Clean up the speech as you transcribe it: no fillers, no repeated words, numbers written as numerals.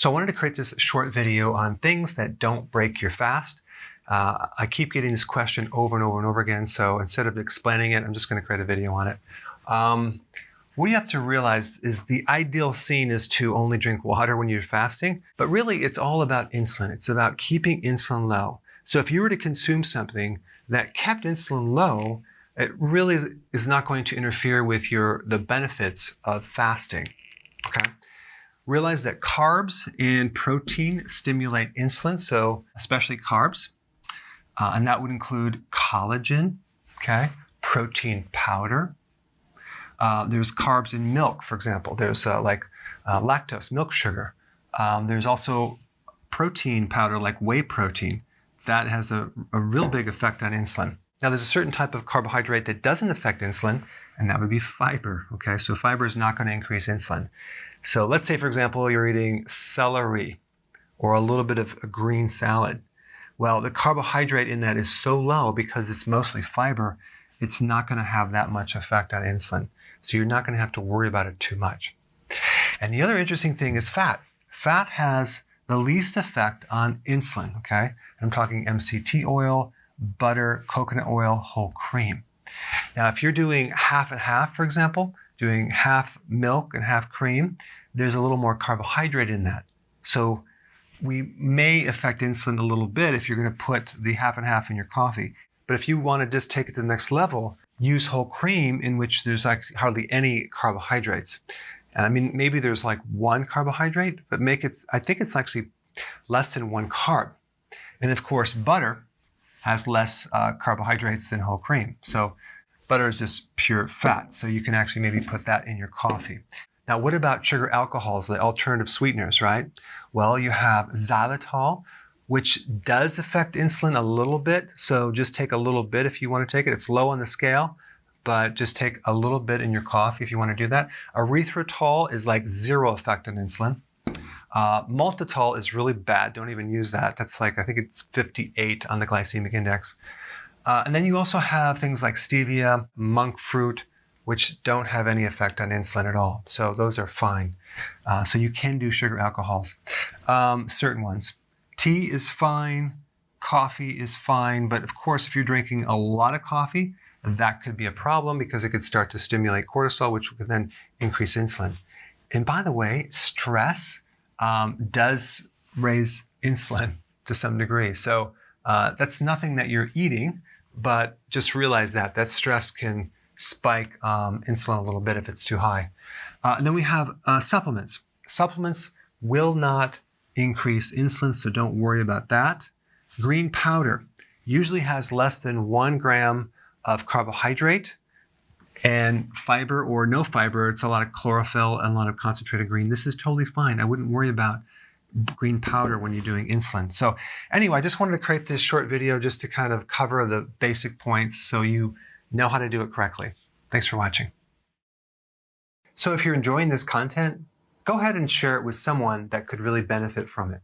So I wanted to create this short video on things that don't break your fast. I keep getting this question over and over and over again, so instead of explaining it, I'm just going to create a video on it. What you have to realize is the ideal scene is to only drink water when you're fasting, but really it's all about insulin. It's about keeping insulin low. So if you were to consume something that kept insulin low, it really is not going to interfere with the benefits of fasting, okay? Realize that carbs and protein stimulate insulin, so especially carbs, and that would include collagen, okay, protein powder. There's carbs in milk, for example. There's lactose, milk sugar. There's also protein powder like whey protein. That has a real big effect on insulin. Now, there's a certain type of carbohydrate that doesn't affect insulin, and that would be fiber, okay? So fiber is not going to increase insulin. So let's say, for example, you're eating celery or a little bit of a green salad. Well, the carbohydrate in that is so low because it's mostly fiber, it's not going to have that much effect on insulin. So you're not going to have to worry about it too much. And the other interesting thing is fat. Fat has the least effect on insulin, okay? I'm talking MCT oil, butter, coconut oil, whole cream. Now, if you're doing half and half, for example, doing half milk and half cream, there's a little more carbohydrate in that. So we may affect insulin a little bit if you're going to put the half and half in your coffee. But if you want to just take it to the next level, use whole cream in which there's actually hardly any carbohydrates. And I mean, maybe there's like one carbohydrate, but I think it's actually less than one carb. And of course, butter has less carbohydrates than whole cream. So butter is just pure fat. So you can actually maybe put that in your coffee. Now, what about sugar alcohols, the alternative sweeteners, right? Well, you have xylitol, which does affect insulin a little bit. So just take a little bit if you want to take it. It's low on the scale, but just take a little bit in your coffee if you want to do that. Erythritol is like zero effect on insulin. Maltitol is really bad. Don't even use that. That's like, I think it's 58 on the glycemic index. And then you also have things like stevia, monk fruit, which don't have any effect on insulin at all. So those are fine. So you can do sugar alcohols, certain ones. Tea is fine, coffee is fine, but of course, if you're drinking a lot of coffee, that could be a problem because it could start to stimulate cortisol, which could then increase insulin. And by the way, stress does raise insulin to some degree. So that's nothing that you're eating, but just realize that stress can spike insulin a little bit if it's too high. And then we have supplements. Supplements will not increase insulin, so don't worry about that. Green powder usually has less than 1 gram of carbohydrate, and fiber or no fiber, it's a lot of chlorophyll and a lot of concentrated green. This is totally fine. I wouldn't worry about green powder when you're doing insulin. So anyway, I just wanted to create this short video just to kind of cover the basic points so you know how to do it correctly. Thanks for watching. So if you're enjoying this content, go ahead and share it with someone that could really benefit from it.